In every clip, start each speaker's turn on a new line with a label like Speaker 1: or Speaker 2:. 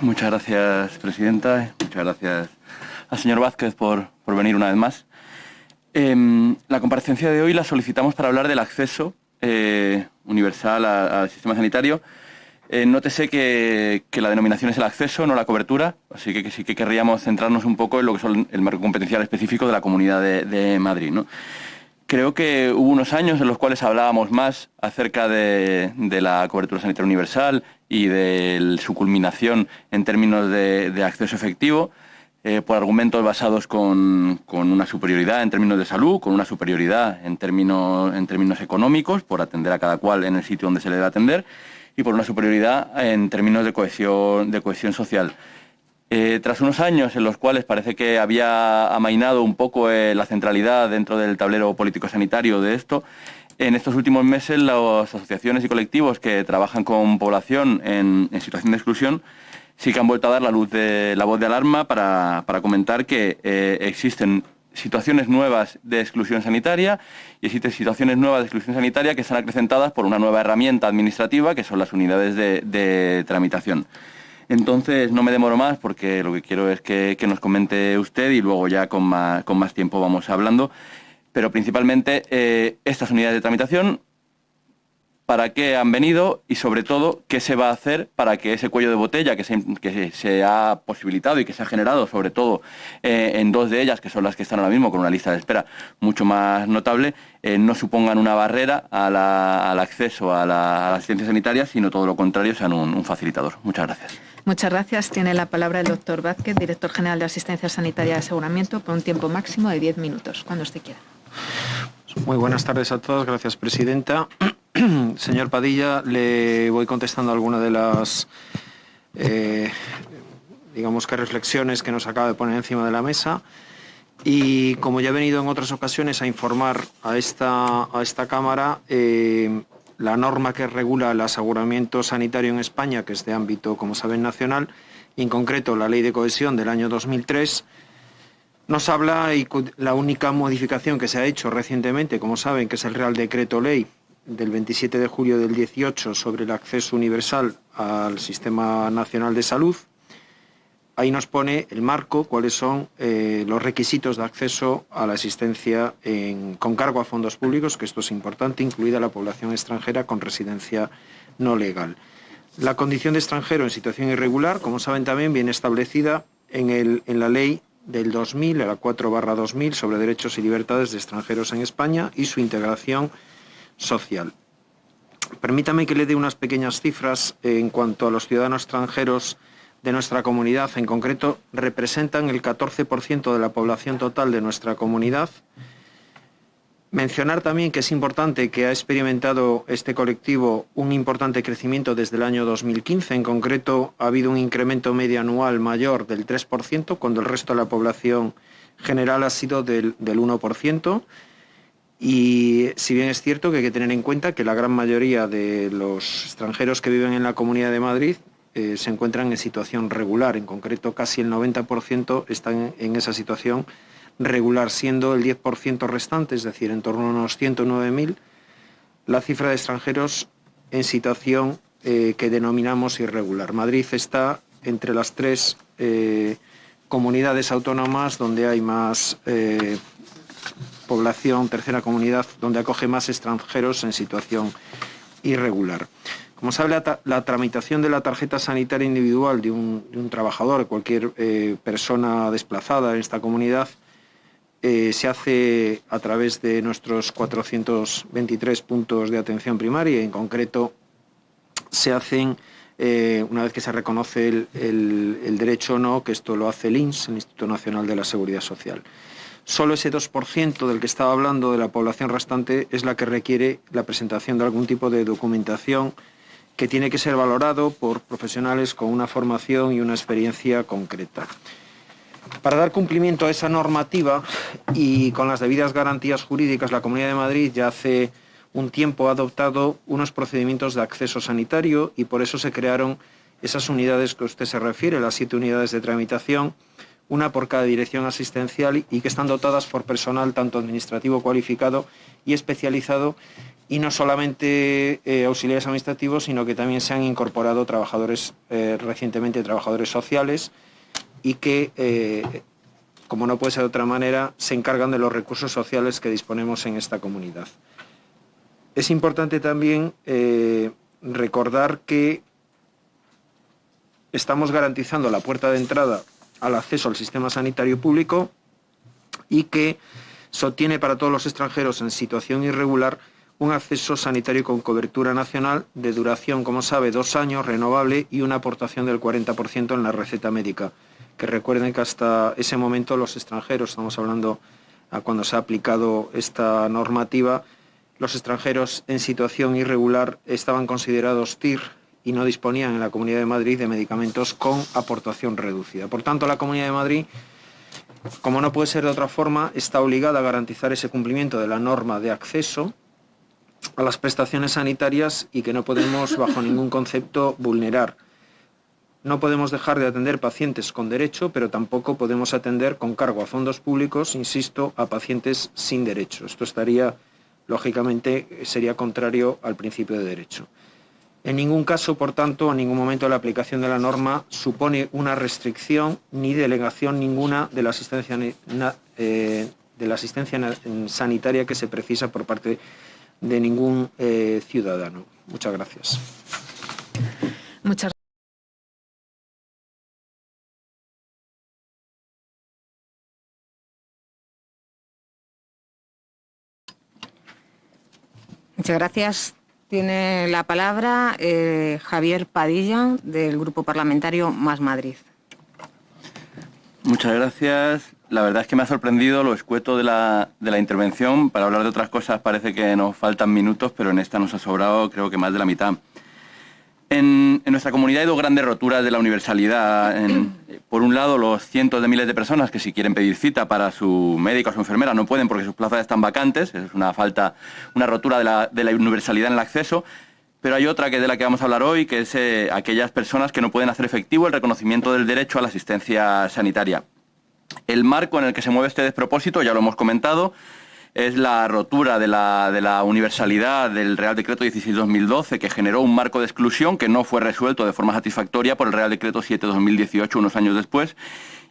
Speaker 1: Muchas gracias, presidenta. Muchas gracias al señor Vázquez por venir una vez más. La comparecencia de hoy la solicitamos para hablar del acceso universal al sistema sanitario. Nótese que la denominación es el acceso, no la cobertura, así que sí que querríamos centrarnos un poco en lo que son el marco competencial específico de la Comunidad de Madrid, ¿no? Creo que hubo unos años en los cuales hablábamos más acerca de la cobertura sanitaria universal y de su culminación en términos de acceso efectivo, por argumentos basados con una superioridad en términos de salud, con una superioridad en términos económicos, por atender a cada cual en el sitio donde se le debe atender, y por una superioridad en términos de cohesión social. Tras unos años en los cuales parece que había amainado un poco la centralidad dentro del tablero político-sanitario de esto, en estos últimos meses las asociaciones y colectivos que trabajan con población en situación de exclusión sí que han vuelto a dar la voz de alarma para comentar que existen situaciones nuevas de exclusión sanitaria y existen situaciones nuevas de exclusión sanitaria que están acrecentadas por una nueva herramienta administrativa que son las unidades de tramitación. Entonces, no me demoro más porque lo que quiero es que nos comente usted y luego ya con más tiempo vamos hablando. Pero principalmente estas unidades de tramitación, ¿para qué han venido? Y sobre todo, ¿qué se va a hacer para que ese cuello de botella que se ha posibilitado y que se ha generado, sobre todo en dos de ellas, que son las que están ahora mismo con una lista de espera mucho más notable, no supongan una barrera al acceso a la asistencia sanitaria, sino todo lo contrario, sean un facilitador? Muchas gracias.
Speaker 2: Muchas gracias. Tiene la palabra el doctor Vázquez, director general de Asistencia Sanitaria y Aseguramiento, por un tiempo máximo de 10 minutos, cuando usted quiera.
Speaker 3: Muy buenas tardes a todos. Gracias, presidenta. Señor Padilla, le voy contestando algunas de las reflexiones que nos acaba de poner encima de la mesa. Y como ya he venido en otras ocasiones a informar a esta Cámara, la norma que regula el aseguramiento sanitario en España, que es de ámbito, como saben, nacional, y en concreto la Ley de Cohesión del año 2003, nos habla, y la única modificación que se ha hecho recientemente, como saben, que es el Real Decreto Ley del 27 de julio del 18 sobre el acceso universal al Sistema Nacional de Salud. Ahí nos pone el marco, cuáles son los requisitos de acceso a la asistencia con cargo a fondos públicos, que esto es importante, incluida la población extranjera con residencia no legal. La condición de extranjero en situación irregular, como saben también, viene establecida en la ley del 2000, la 4/2000, sobre derechos y libertades de extranjeros en España y su integración social. Permítame que le dé unas pequeñas cifras en cuanto a los ciudadanos extranjeros de nuestra comunidad. En concreto, representan el 14% de la población total de nuestra comunidad. Mencionar también que es importante que ha experimentado este colectivo un importante crecimiento desde el año 2015. En concreto, ha habido un incremento medio anual mayor del 3%, cuando el resto de la población general ha sido del 1%. Y si bien es cierto que hay que tener en cuenta que la gran mayoría de los extranjeros que viven en la Comunidad de Madrid se encuentran en situación regular. En concreto, casi el 90% están en esa situación regular, siendo el 10% restante, es decir, en torno a unos 109.000, la cifra de extranjeros en situación que denominamos irregular. Madrid está entre las tres comunidades autónomas donde hay más población, tercera comunidad donde acoge más extranjeros en situación irregular. Como sabe, la tramitación de la tarjeta sanitaria individual de un trabajador, cualquier persona desplazada en esta comunidad, se hace a través de nuestros 423 puntos de atención primaria. En concreto, se hacen, una vez que se reconoce el derecho o no, que esto lo hace el INS, el Instituto Nacional de la Seguridad Social. Solo ese 2% del que estaba hablando de la población restante es la que requiere la presentación de algún tipo de documentación que tiene que ser valorado por profesionales con una formación y una experiencia concreta. Para dar cumplimiento a esa normativa y con las debidas garantías jurídicas, la Comunidad de Madrid ya hace un tiempo ha adoptado unos procedimientos de acceso sanitario y por eso se crearon esas unidades que usted se refiere, las 7 unidades de tramitación, una por cada dirección asistencial y que están dotadas por personal tanto administrativo cualificado y especializado, y no solamente auxiliares administrativos, sino que también se han incorporado trabajadores recientemente, trabajadores sociales, y que, como no puede ser de otra manera, se encargan de los recursos sociales que disponemos en esta comunidad. Es importante también recordar que estamos garantizando la puerta de entrada al acceso al sistema sanitario público y que se obtiene para todos los extranjeros en situación irregular un acceso sanitario con cobertura nacional de duración, como sabe, 2 años, renovable, y una aportación del 40% en la receta médica. Que recuerden que hasta ese momento los extranjeros, estamos hablando a cuando se ha aplicado esta normativa, los extranjeros en situación irregular estaban considerados TIR y no disponían en la Comunidad de Madrid de medicamentos con aportación reducida. Por tanto, la Comunidad de Madrid, como no puede ser de otra forma, está obligada a garantizar ese cumplimiento de la norma de acceso a las prestaciones sanitarias y que no podemos, bajo ningún concepto, vulnerar. No podemos dejar de atender pacientes con derecho, pero tampoco podemos atender con cargo a fondos públicos, insisto, a pacientes sin derecho. Esto estaría, lógicamente, sería contrario al principio de derecho. En ningún caso, por tanto, en ningún momento la aplicación de la norma supone una restricción ni delegación ninguna de la asistencia sanitaria que se precisa por parte de ningún ciudadano. Muchas gracias.
Speaker 2: Muchas
Speaker 4: gracias. Tiene la palabra Javier Padilla, del Grupo Parlamentario Más Madrid.
Speaker 1: Muchas gracias. La verdad es que me ha sorprendido lo escueto de la intervención. Para hablar de otras cosas parece que nos faltan minutos, pero en esta nos ha sobrado creo que más de la mitad. En nuestra comunidad hay 2 grandes roturas de la universalidad. Por un lado, los cientos de miles de personas que si quieren pedir cita para su médico o su enfermera no pueden porque sus plazas están vacantes. Es una rotura de la universalidad en el acceso. Pero hay otra que es de la que vamos a hablar hoy, que es aquellas personas que no pueden hacer efectivo el reconocimiento del derecho a la asistencia sanitaria. El marco en el que se mueve este despropósito, ya lo hemos comentado, es la rotura de la universalidad del Real Decreto 16/2012, que generó un marco de exclusión que no fue resuelto de forma satisfactoria por el Real Decreto 7/2018, unos años después,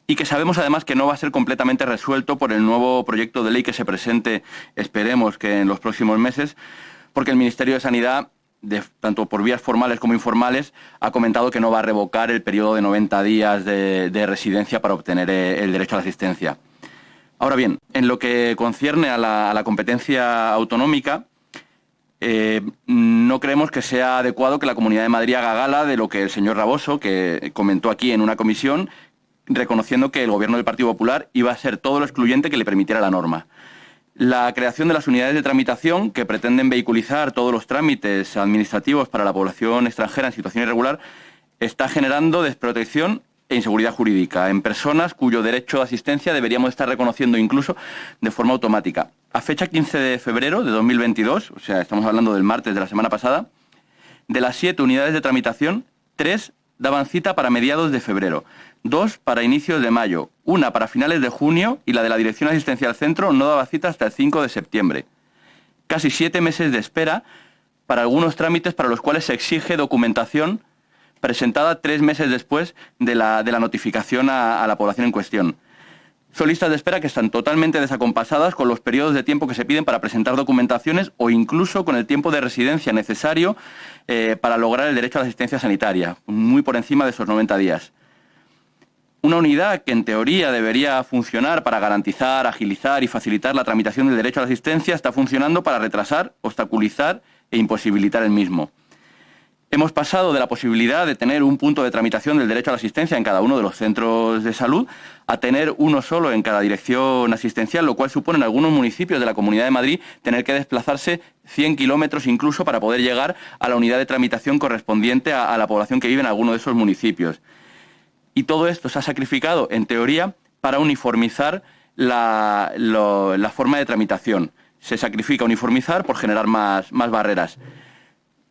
Speaker 1: y que sabemos además que no va a ser completamente resuelto por el nuevo proyecto de ley que se presente, esperemos que en los próximos meses, porque el Ministerio de Sanidad, tanto por vías formales como informales, ha comentado que no va a revocar el periodo de 90 días de residencia para obtener el derecho a la asistencia. Ahora bien, en lo que concierne a la competencia autonómica, no creemos que sea adecuado que la Comunidad de Madrid haga gala de lo que el señor Raboso, que comentó aquí en una comisión, reconociendo que el Gobierno del Partido Popular iba a ser todo lo excluyente que le permitiera la norma. La creación de las unidades de tramitación, que pretenden vehiculizar todos los trámites administrativos para la población extranjera en situación irregular, está generando desprotección e inseguridad jurídica en personas cuyo derecho a asistencia deberíamos estar reconociendo incluso de forma automática. A fecha 15 de febrero de 2022, o sea, estamos hablando del martes de la semana pasada, de las 7 unidades de tramitación, 3 daban cita para mediados de febrero, 2 para inicios de mayo, 1 para finales de junio y la de la Dirección Asistencial Centro no daba cita hasta el 5 de septiembre. Casi 7 meses de espera para algunos trámites para los cuales se exige documentación presentada 3 meses después de la notificación a la población en cuestión. Son listas de espera que están totalmente desacompasadas con los periodos de tiempo que se piden para presentar documentaciones o incluso con el tiempo de residencia necesario para lograr el derecho a la asistencia sanitaria, muy por encima de esos 90 días. Una unidad que en teoría debería funcionar para garantizar, agilizar y facilitar la tramitación del derecho a la asistencia está funcionando para retrasar, obstaculizar e imposibilitar el mismo. Hemos pasado de la posibilidad de tener un punto de tramitación del derecho a la asistencia en cada uno de los centros de salud a tener uno solo en cada dirección asistencial, lo cual supone en algunos municipios de la Comunidad de Madrid tener que desplazarse 100 kilómetros incluso para poder llegar a la unidad de tramitación correspondiente a la población que vive en alguno de esos municipios. Y todo esto se ha sacrificado, en teoría, para uniformizar la forma de tramitación. Se sacrifica uniformizar por generar más barreras.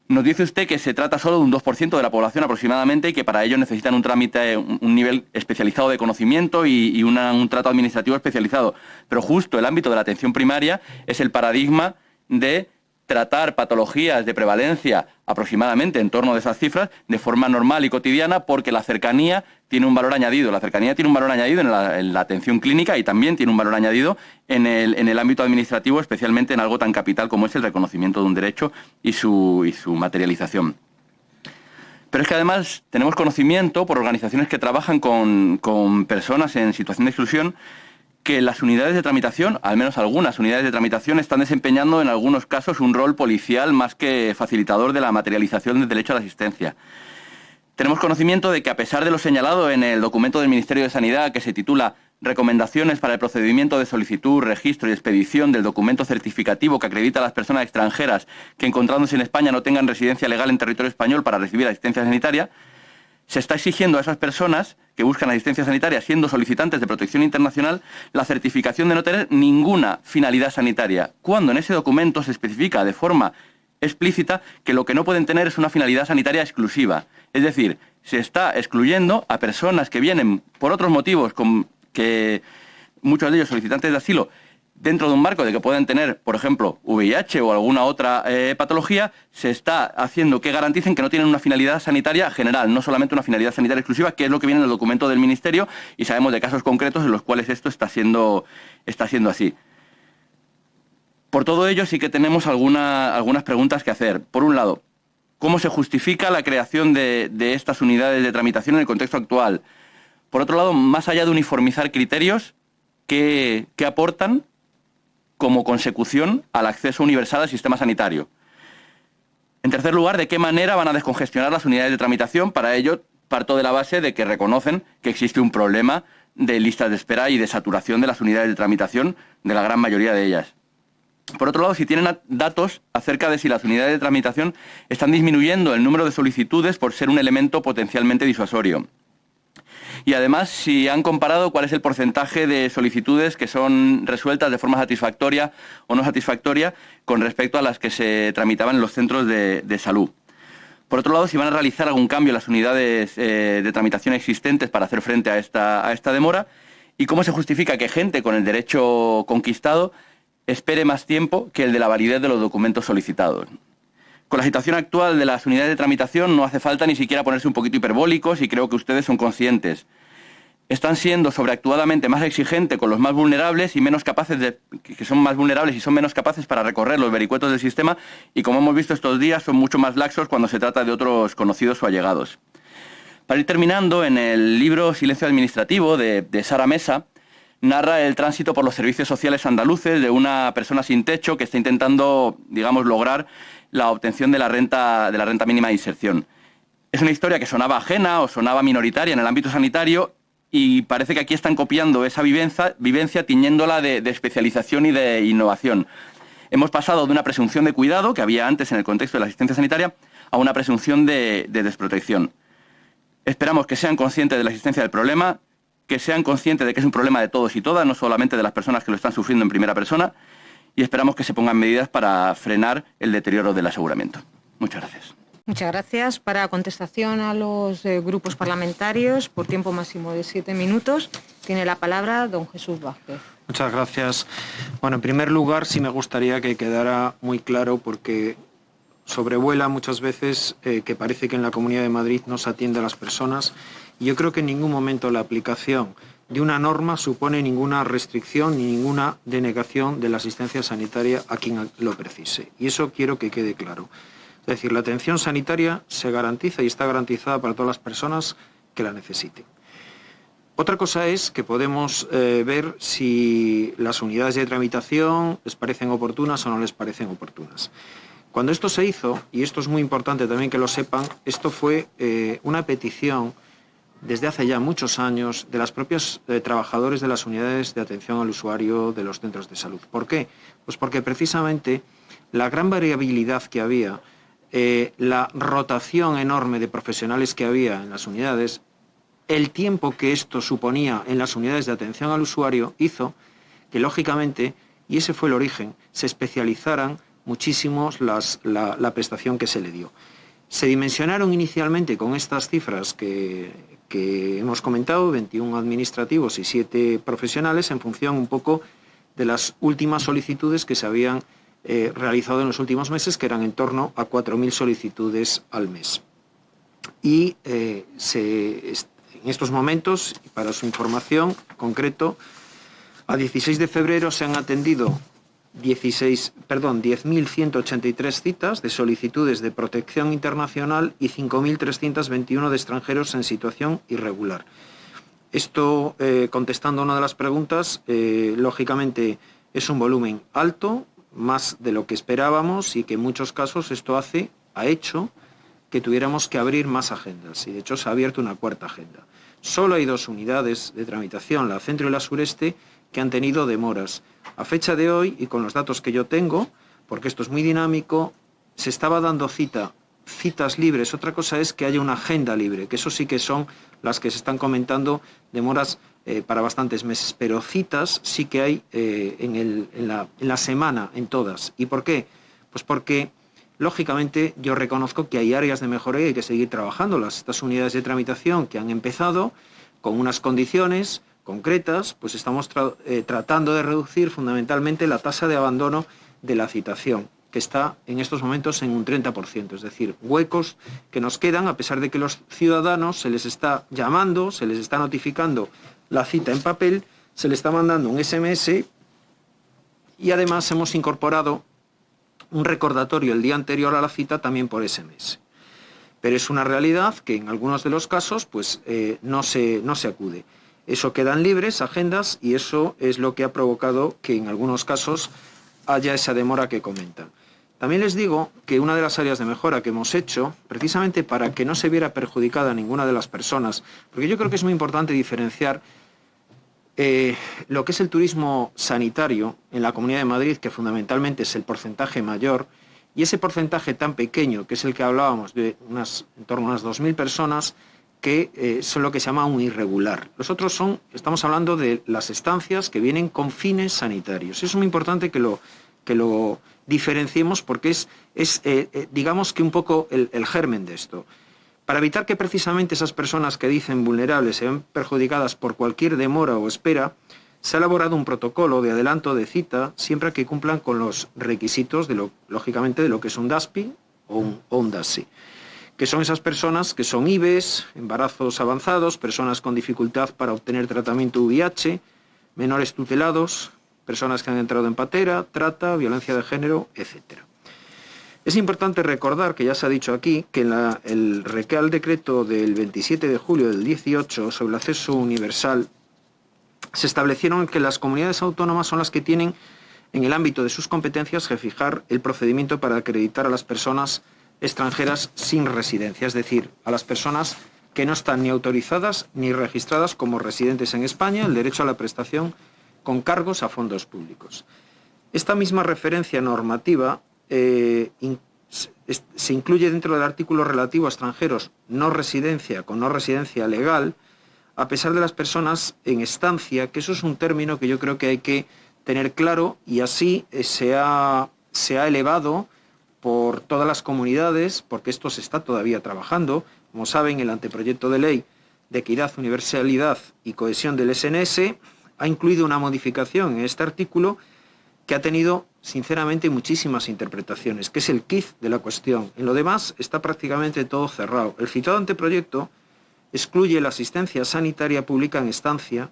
Speaker 1: Nos dice usted que se trata solo de un 2% de la población aproximadamente y que para ello necesitan un trámite, un nivel especializado de conocimiento y un trato administrativo especializado. Pero justo el ámbito de la atención primaria es el paradigma de tratar patologías de prevalencia aproximadamente en torno de esas cifras de forma normal y cotidiana, porque la cercanía tiene un valor añadido. La cercanía tiene un valor añadido en la atención clínica y también tiene un valor añadido en el ámbito administrativo, especialmente en algo tan capital como es el reconocimiento de un derecho y su materialización. Pero es que además tenemos conocimiento por organizaciones que trabajan con personas en situación de exclusión, que las unidades de tramitación, al menos algunas unidades de tramitación, están desempeñando en algunos casos un rol policial más que facilitador de la materialización del derecho a la asistencia. Tenemos conocimiento de que, a pesar de lo señalado en el documento del Ministerio de Sanidad, que se titula Recomendaciones para el procedimiento de solicitud, registro y expedición del documento certificativo que acredita a las personas extranjeras que, encontrándose en España, no tengan residencia legal en territorio español para recibir asistencia sanitaria, se está exigiendo a esas personas que buscan asistencia sanitaria siendo solicitantes de protección internacional la certificación de no tener ninguna finalidad sanitaria, cuando en ese documento se especifica de forma explícita que lo que no pueden tener es una finalidad sanitaria exclusiva. Es decir, se está excluyendo a personas que vienen por otros motivos, que muchos de ellos solicitantes de asilo, dentro de un marco de que pueden tener, por ejemplo, VIH o alguna otra patología, se está haciendo que garanticen que no tienen una finalidad sanitaria general, no solamente una finalidad sanitaria exclusiva, que es lo que viene en el documento del Ministerio, y sabemos de casos concretos en los cuales esto está siendo así. Por todo ello sí que tenemos algunas preguntas que hacer. Por un lado, ¿cómo se justifica la creación de estas unidades de tramitación en el contexto actual? Por otro lado, más allá de uniformizar criterios, ¿qué aportan como consecución al acceso universal al sistema sanitario? En tercer lugar, ¿de qué manera van a descongestionar las unidades de tramitación? Para ello, parto de la base de que reconocen que existe un problema de listas de espera y de saturación de las unidades de tramitación de la gran mayoría de ellas. Por otro lado, si tienen datos acerca de si las unidades de tramitación están disminuyendo el número de solicitudes por ser un elemento potencialmente disuasorio. Y además, si han comparado cuál es el porcentaje de solicitudes que son resueltas de forma satisfactoria o no satisfactoria con respecto a las que se tramitaban en los centros de salud. Por otro lado, si van a realizar algún cambio en las unidades de tramitación existentes para hacer frente a esta demora, y cómo se justifica que gente con el derecho conquistado espere más tiempo que el de la validez de los documentos solicitados. Con la situación actual de las unidades de tramitación no hace falta ni siquiera ponerse un poquito hiperbólicos, y creo que ustedes son conscientes. Están siendo sobreactuadamente más exigentes con los más vulnerables y menos capaces que son más vulnerables y son menos capaces para recorrer los vericuetos del sistema, y como hemos visto estos días son mucho más laxos cuando se trata de otros conocidos o allegados. Para ir terminando, en el libro Silencio Administrativo de Sara Mesa, narra el tránsito por los servicios sociales andaluces de una persona sin techo que está intentando, digamos, lograr la obtención de la renta mínima de inserción. Es una historia que sonaba ajena o sonaba minoritaria en el ámbito sanitario, y parece que aquí están copiando esa vivencia tiñéndola de especialización y de innovación. Hemos pasado de una presunción de cuidado que había antes en el contexto de la asistencia sanitaria a una presunción de desprotección. Esperamos que sean conscientes de la existencia del problema, que sean conscientes de que es un problema de todos y todas, no solamente de las personas que lo están sufriendo en primera persona, y esperamos que se pongan medidas para frenar el deterioro del aseguramiento. Muchas gracias.
Speaker 4: Muchas gracias. Para contestación a los grupos parlamentarios, por tiempo máximo de 7 minutos, tiene la palabra don Jesús Vázquez.
Speaker 3: Muchas gracias. Bueno, en primer lugar, sí me gustaría que quedara muy claro, porque sobrevuela muchas veces que parece que en la Comunidad de Madrid no se atiende a las personas, y yo creo que en ningún momento la aplicación de una norma supone ninguna restricción ni ninguna denegación de la asistencia sanitaria a quien lo precise. Y eso quiero que quede claro. Es decir, la atención sanitaria se garantiza y está garantizada para todas las personas que la necesiten. Otra cosa es que podemos ver si las unidades de tramitación les parecen oportunas o no les parecen oportunas. Cuando esto se hizo, y esto es muy importante también que lo sepan, esto fue una petición desde hace ya muchos años de las propias trabajadores de las unidades de atención al usuario de los centros de salud. ¿Por qué? Pues porque precisamente la gran variabilidad que había, la rotación enorme de profesionales que había en las unidades, el tiempo que esto suponía en las unidades de atención al usuario, hizo que, lógicamente, y ese fue el origen, se especializaran muchísimos la prestación que se le dio. Se dimensionaron inicialmente con estas cifras que hemos comentado, 21 administrativos y 7 profesionales, en función un poco de las últimas solicitudes que se habían realizado en los últimos meses, que eran en torno a 4.000 solicitudes al mes. Y en estos momentos, para su información concreto, a 16 de febrero se han atendido 10.183 citas de solicitudes de protección internacional y 5.321 de extranjeros en situación irregular. Esto, contestando a una de las preguntas, lógicamente es un volumen alto, más de lo que esperábamos, y que en muchos casos esto ha hecho que tuviéramos que abrir más agendas, y de hecho se ha abierto una cuarta agenda. Solo hay 2 unidades de tramitación, la centro y la sureste, que han tenido demoras. A fecha de hoy, y con los datos que yo tengo, porque esto es muy dinámico, se estaba dando citas libres. Otra cosa es que haya una agenda libre, que eso sí que son las que se están comentando, demoras para bastantes meses, pero citas sí que hay en la semana, en todas. ¿Y por qué? Pues porque, lógicamente, yo reconozco que hay áreas de mejora y hay que seguir trabajando. Estas unidades de tramitación que han empezado con unas condiciones concretas, pues estamos tratando de reducir fundamentalmente la tasa de abandono de la citación, que está en estos momentos en un 30%, es decir, huecos que nos quedan a pesar de que los ciudadanos se les está llamando, se les está notificando la cita en papel, se les está mandando un SMS, y además hemos incorporado un recordatorio el día anterior a la cita también por SMS. Pero es una realidad que en algunos de los casos pues no se acude. Eso quedan libres agendas, y eso es lo que ha provocado que en algunos casos haya esa demora que comentan. También les digo que una de las áreas de mejora que hemos hecho, precisamente para que no se viera perjudicada ninguna de las personas, porque yo creo que es muy importante diferenciar lo que es el turismo sanitario en la Comunidad de Madrid, que fundamentalmente es el porcentaje mayor, y ese porcentaje tan pequeño, que es el que hablábamos, de en torno a unas 2.000 personas, que son lo que se llama un irregular. Los otros estamos hablando de las estancias que vienen con fines sanitarios. Es muy importante que lo diferenciemos, porque es digamos que un poco el germen de esto. Para evitar que precisamente esas personas que dicen vulnerables se ven perjudicadas por cualquier demora o espera, se ha elaborado un protocolo de adelanto de cita siempre que cumplan con los requisitos, lógicamente, de lo que es un DASPI o un DASI, que son esas personas que son IBES, embarazos avanzados, personas con dificultad para obtener tratamiento VIH, menores tutelados, personas que han entrado en patera, trata, violencia de género, etc. Es importante recordar, que ya se ha dicho aquí, que el Real Decreto del 27 de julio del 18 sobre el acceso universal se establecieron que las comunidades autónomas son las que tienen en el ámbito de sus competencias que fijar el procedimiento para acreditar a las personas extranjeras sin residencia, es decir, a las personas que no están ni autorizadas ni registradas como residentes en España, el derecho a la prestación con cargos a fondos públicos. Esta misma referencia normativa se incluye dentro del artículo relativo a extranjeros no residencia con no residencia legal, a pesar de las personas en estancia, que eso es un término que yo creo que hay que tener claro, y así se ha elevado por todas las comunidades, porque esto se está todavía trabajando. Como saben, el anteproyecto de ley de equidad, universalidad y cohesión del SNS ha incluido una modificación en este artículo que ha tenido, sinceramente, muchísimas interpretaciones, que es el quid de la cuestión. En lo demás está prácticamente todo cerrado. El citado anteproyecto excluye la asistencia sanitaria pública en estancia,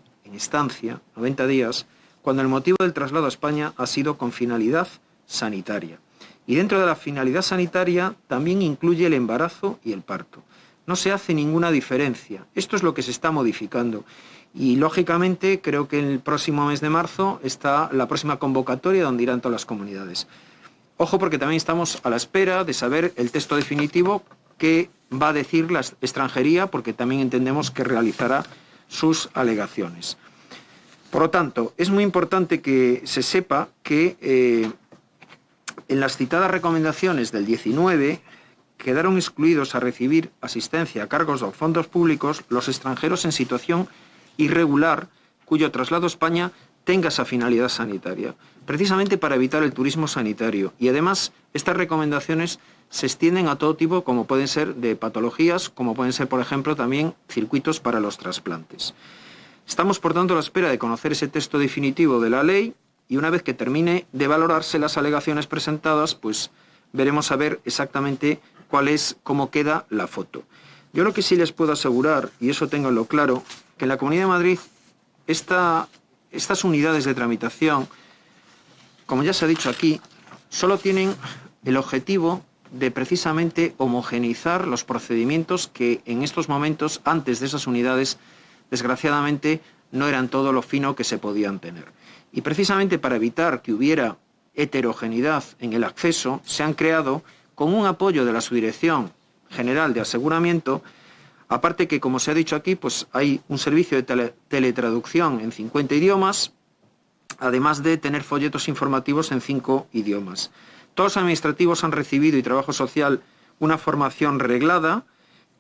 Speaker 3: 90 días, cuando el motivo del traslado a España ha sido con finalidad sanitaria. Y dentro de la finalidad sanitaria también incluye el embarazo y el parto. No se hace ninguna diferencia. Esto es lo que se está modificando. Y, lógicamente, creo que el próximo mes de marzo está la próxima convocatoria donde irán todas las comunidades. Ojo, porque también estamos a la espera de saber el texto definitivo que va a decir la extranjería, porque también entendemos que realizará sus alegaciones. Por lo tanto, es muy importante que se sepa que en las citadas recomendaciones del 19 quedaron excluidos a recibir asistencia a cargos o fondos públicos los extranjeros en situación irregular cuyo traslado a España tenga esa finalidad sanitaria, precisamente para evitar el turismo sanitario. Y además, estas recomendaciones se extienden a todo tipo, como pueden ser de patologías, como pueden ser, por ejemplo, también circuitos para los trasplantes. Estamos, por tanto, a la espera de conocer ese texto definitivo de la ley y una vez que termine de valorarse las alegaciones presentadas, pues veremos a ver exactamente cómo queda la foto. Yo lo que sí les puedo asegurar, y eso ténganlo claro, que en la Comunidad de Madrid estas unidades de tramitación, como ya se ha dicho aquí, solo tienen el objetivo de precisamente homogeneizar los procedimientos que en estos momentos, antes de esas unidades, desgraciadamente no eran todo lo fino que se podían tener. Y precisamente para evitar que hubiera heterogeneidad en el acceso, se han creado, con un apoyo de la Subdirección General de Aseguramiento, aparte que, como se ha dicho aquí, pues hay un servicio de teletraducción en 50 idiomas, además de tener folletos informativos en 5 idiomas. Todos los administrativos han recibido, y Trabajo Social, una formación reglada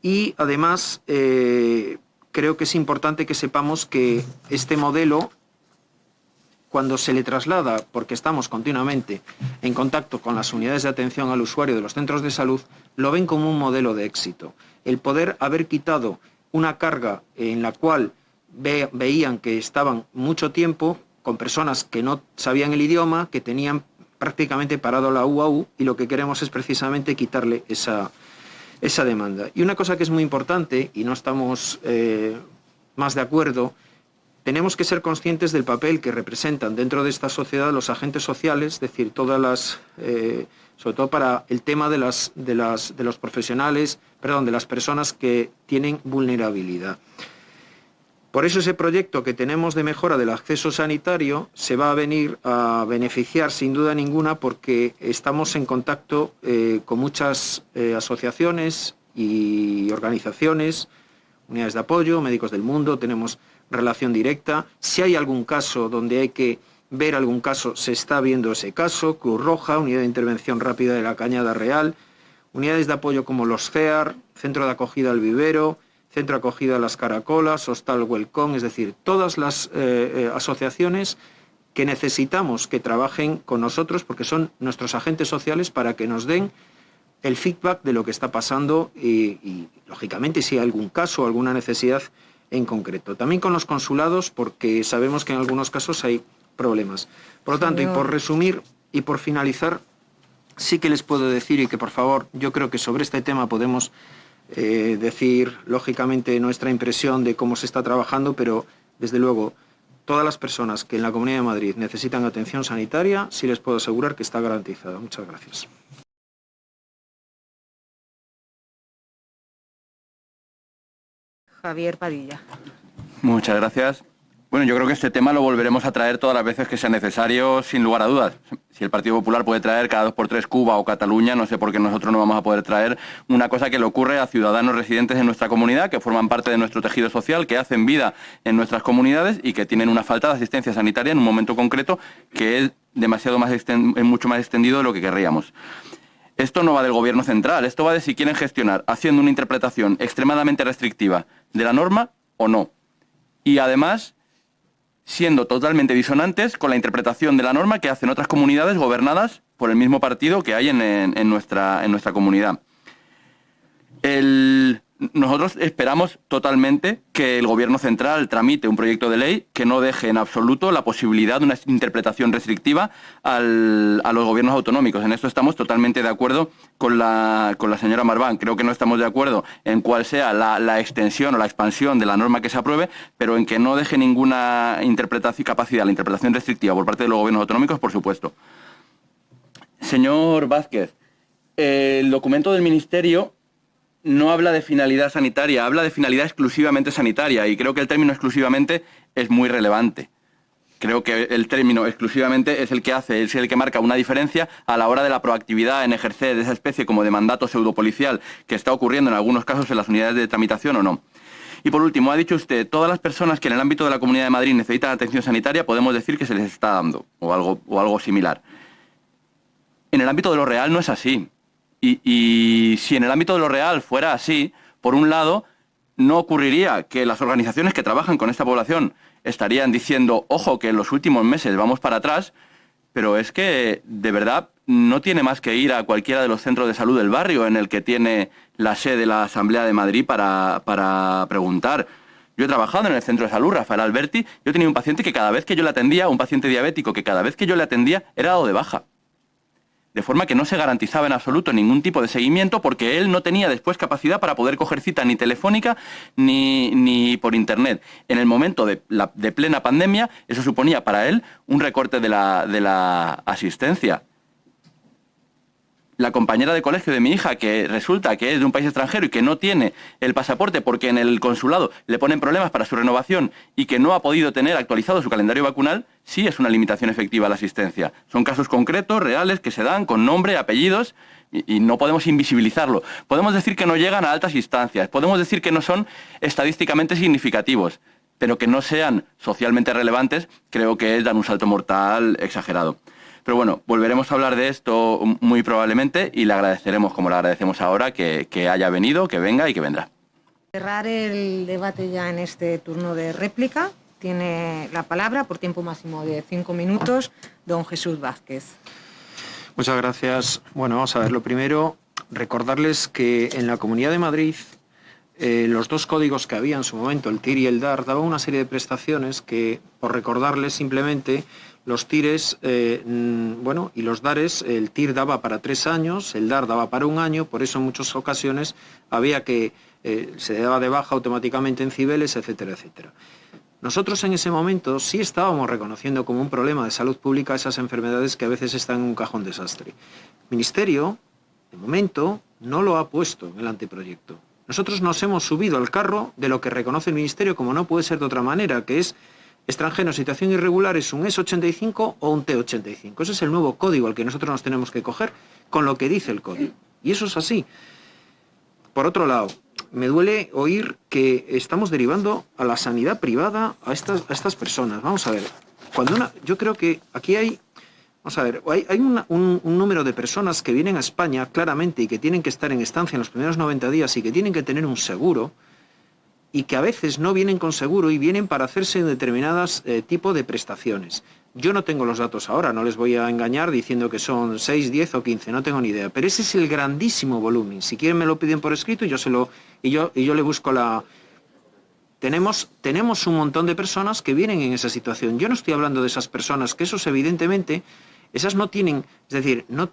Speaker 3: y, además, creo que es importante que sepamos que este modelo, cuando se le traslada, porque estamos continuamente en contacto con las unidades de atención al usuario de los centros de salud, lo ven como un modelo de éxito. El poder haber quitado una carga en la cual veían que estaban mucho tiempo con personas que no sabían el idioma, que tenían prácticamente parado la UAU, y lo que queremos es precisamente quitarle esa demanda. Y una cosa que es muy importante, y no estamos más de acuerdo, tenemos que ser conscientes del papel que representan dentro de esta sociedad los agentes sociales, es decir, todas las, sobre todo para el tema de los profesionales, de las personas que tienen vulnerabilidad. Por eso ese proyecto que tenemos de mejora del acceso sanitario se va a venir a beneficiar sin duda ninguna, porque estamos en contacto con muchas asociaciones y organizaciones, unidades de apoyo, Médicos del Mundo, tenemos relación directa. Si hay algún caso donde hay que ver algún caso, se está viendo ese caso. Cruz Roja, Unidad de Intervención Rápida de la Cañada Real, unidades de apoyo como los CEAR, Centro de Acogida al Vivero, Centro de Acogida a las Caracolas, Hostal Welcome, es decir, todas las asociaciones que necesitamos que trabajen con nosotros, porque son nuestros agentes sociales, para que nos den el feedback de lo que está pasando y lógicamente, si hay algún caso o alguna necesidad en concreto. También con los consulados, porque sabemos que en algunos casos hay problemas. Por lo tanto, y por resumir y por finalizar, sí que les puedo decir, y que por favor, yo creo que sobre este tema podemos decir lógicamente nuestra impresión de cómo se está trabajando, pero desde luego todas las personas que en la Comunidad de Madrid necesitan atención sanitaria, sí les puedo asegurar que está garantizada. Muchas gracias.
Speaker 4: Javier Padilla.
Speaker 1: Muchas gracias. Bueno, yo creo que este tema lo volveremos a traer todas las veces que sea necesario, sin lugar a dudas. Si el Partido Popular puede traer cada 2x3 Cuba o Cataluña, no sé por qué nosotros no vamos a poder traer una cosa que le ocurre a ciudadanos residentes en nuestra comunidad, que forman parte de nuestro tejido social, que hacen vida en nuestras comunidades y que tienen una falta de asistencia sanitaria en un momento concreto que es mucho más extendido de lo que querríamos. Esto no va del gobierno central, esto va de si quieren gestionar haciendo una interpretación extremadamente restrictiva de la norma o no. Y además, siendo totalmente disonantes con la interpretación de la norma que hacen otras comunidades gobernadas por el mismo partido que hay en nuestra comunidad. Nosotros esperamos totalmente que el gobierno central tramite un proyecto de ley que no deje en absoluto la posibilidad de una interpretación restrictiva a los gobiernos autonómicos. En esto estamos totalmente de acuerdo con la señora Marván. Creo que no estamos de acuerdo en cuál sea la extensión o la expansión de la norma que se apruebe, pero en que no deje ninguna capacidad, la interpretación restrictiva por parte de los gobiernos autonómicos, por supuesto. Señor Vázquez, el documento del Ministerio no habla de finalidad sanitaria, habla de finalidad exclusivamente sanitaria, y creo que el término exclusivamente es muy relevante. Creo que el término exclusivamente es el que marca una diferencia a la hora de la proactividad en ejercer esa especie como de mandato pseudopolicial que está ocurriendo en algunos casos en las unidades de tramitación o no. Y por último, ha dicho usted, todas las personas que en el ámbito de la Comunidad de Madrid necesitan atención sanitaria, podemos decir que se les está dando, o algo similar. En el ámbito de lo real no es así. Y si en el ámbito de lo real fuera así, por un lado, no ocurriría que las organizaciones que trabajan con esta población estarían diciendo, ojo, que en los últimos meses vamos para atrás, pero es que, de verdad, no tiene más que ir a cualquiera de los centros de salud del barrio en el que tiene la sede de la Asamblea de Madrid para preguntar. Yo he trabajado en el centro de salud, Rafael Alberti, yo tenía un paciente que cada vez que yo le atendía, un paciente diabético que cada vez que yo le atendía era dado de baja. De forma que no se garantizaba en absoluto ningún tipo de seguimiento porque él no tenía después capacidad para poder coger cita ni telefónica ni por internet. En el momento de plena pandemia, eso suponía para él un recorte de la asistencia. La compañera de colegio de mi hija, que resulta que es de un país extranjero y que no tiene el pasaporte porque en el consulado le ponen problemas para su renovación y que no ha podido tener actualizado su calendario vacunal, sí es una limitación efectiva a la asistencia. Son casos concretos, reales, que se dan con nombre, apellidos y no podemos invisibilizarlo. Podemos decir que no llegan a altas instancias, podemos decir que no son estadísticamente significativos, pero que no sean socialmente relevantes, creo que es dar un salto mortal exagerado. Pero bueno, volveremos a hablar de esto muy probablemente y le agradeceremos, como le agradecemos ahora, que haya venido, que venga y que vendrá.
Speaker 4: Cerrar el debate ya en este turno de réplica. Tiene la palabra, por tiempo máximo de 5 minutos, don Jesús Vázquez.
Speaker 3: Muchas gracias. Bueno, vamos a ver. Lo primero, recordarles que en la Comunidad de Madrid los dos códigos que había en su momento, el TIR y el DAR, daban una serie de prestaciones que, por recordarles simplemente, los TIRes y los DARes, el TIR daba para 3 años, el DAR daba para 1 año, por eso en muchas ocasiones había que se daba de baja automáticamente en Cibeles, etcétera, etcétera. Nosotros en ese momento sí estábamos reconociendo como un problema de salud pública esas enfermedades que a veces están en un cajón desastre. El Ministerio, de momento, no lo ha puesto en el anteproyecto. Nosotros nos hemos subido al carro de lo que reconoce el Ministerio, como no puede ser de otra manera, que es extranjero en situación irregular, es un S85 o un T85. Ese es el nuevo código al que nosotros nos tenemos que coger con lo que dice el código. Y eso es así. Por otro lado, me duele oír que estamos derivando a la sanidad privada a estas personas. Vamos a ver, yo creo que aquí hay un número de personas que vienen a España claramente y que tienen que estar en estancia en los primeros 90 días y que tienen que tener un seguro y que a veces no vienen con seguro y vienen para hacerse determinadas tipos de prestaciones. Yo no tengo los datos ahora, no les voy a engañar diciendo que son 6, 10 o 15, no tengo ni idea, pero ese es el grandísimo volumen. Si quieren me lo piden por escrito y yo le busco la... Tenemos un montón de personas que vienen en esa situación. Yo no estoy hablando de esas personas, que esos evidentemente, esas no tienen, es decir, no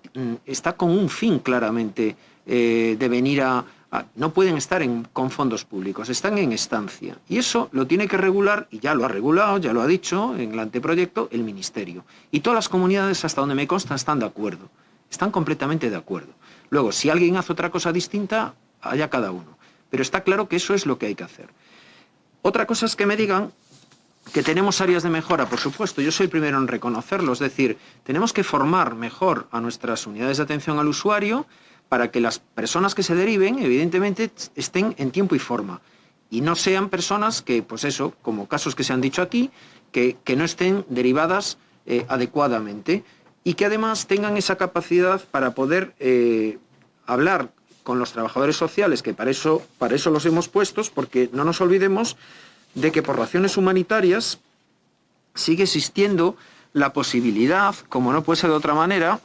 Speaker 3: está con un fin claramente de venir no pueden estar con fondos públicos, están en estancia. Y eso lo tiene que regular, y ya lo ha regulado, ya lo ha dicho en el anteproyecto, el Ministerio. Y todas las comunidades, hasta donde me consta, están de acuerdo. Están completamente de acuerdo. Luego, si alguien hace otra cosa distinta, haya cada uno. Pero está claro que eso es lo que hay que hacer. Otra cosa es que me digan que tenemos áreas de mejora, por supuesto. Yo soy el primero en reconocerlo. Es decir, tenemos que formar mejor a nuestras unidades de atención al usuario para que las personas que se deriven, evidentemente, estén en tiempo y forma. Y no sean personas que, pues eso, como casos que se han dicho aquí, que no estén derivadas adecuadamente y que además tengan esa capacidad para poder hablar con los trabajadores sociales, que para eso los hemos puestos, porque no nos olvidemos de que por razones humanitarias sigue existiendo la posibilidad, como no puede ser de otra manera,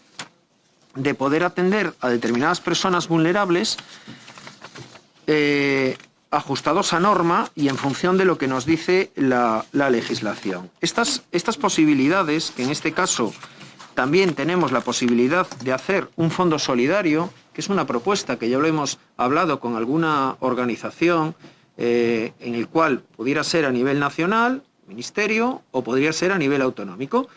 Speaker 3: de poder atender a determinadas personas vulnerables ajustados a norma y en función de lo que nos dice la legislación. Estas posibilidades, que en este caso también tenemos la posibilidad de hacer un fondo solidario, que es una propuesta que ya lo hemos hablado con alguna organización, en el cual pudiera ser a nivel nacional, ministerio, o podría ser a nivel autonómico.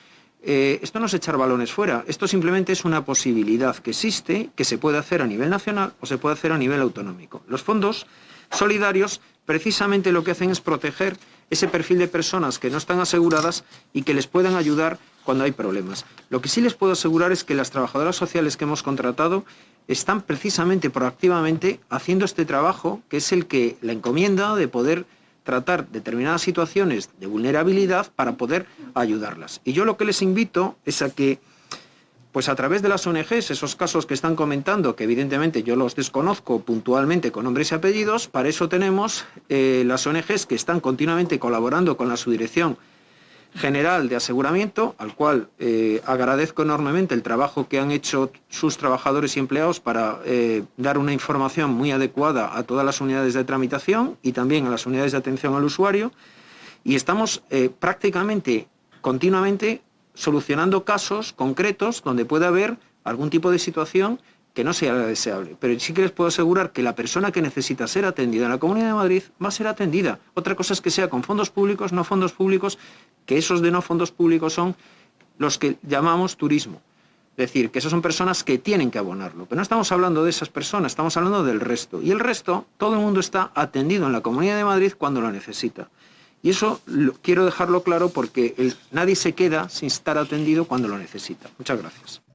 Speaker 3: Esto no es echar balones fuera, esto simplemente es una posibilidad que existe, que se puede hacer a nivel nacional o se puede hacer a nivel autonómico. Los fondos solidarios precisamente lo que hacen es proteger ese perfil de personas que no están aseguradas y que les puedan ayudar cuando hay problemas. Lo que sí les puedo asegurar es que las trabajadoras sociales que hemos contratado están precisamente proactivamente haciendo este trabajo, que es el que la encomienda de poder tratar determinadas situaciones de vulnerabilidad para poder ayudarlas. Y yo lo que les invito es a que Pues a través de las ONGs, esos casos que están comentando, que evidentemente yo los desconozco puntualmente con nombres y apellidos, para eso tenemos las ONGs que están continuamente colaborando con la Subdirección General de Aseguramiento, al cual agradezco enormemente el trabajo que han hecho sus trabajadores y empleados para dar una información muy adecuada a todas las unidades de tramitación y también a las unidades de atención al usuario, y estamos prácticamente continuamente solucionando casos concretos donde puede haber algún tipo de situación que no sea la deseable. Pero sí que les puedo asegurar que la persona que necesita ser atendida en la Comunidad de Madrid va a ser atendida. Otra cosa es que sea con fondos públicos, no fondos públicos, que esos de no fondos públicos son los que llamamos turismo. Es decir, que esas son personas que tienen que abonarlo. Pero no estamos hablando de esas personas, estamos hablando del resto. Y el resto, todo el mundo está atendido en la Comunidad de Madrid cuando lo necesita. Y eso quiero dejarlo claro porque nadie se queda sin estar atendido cuando lo necesita. Muchas gracias.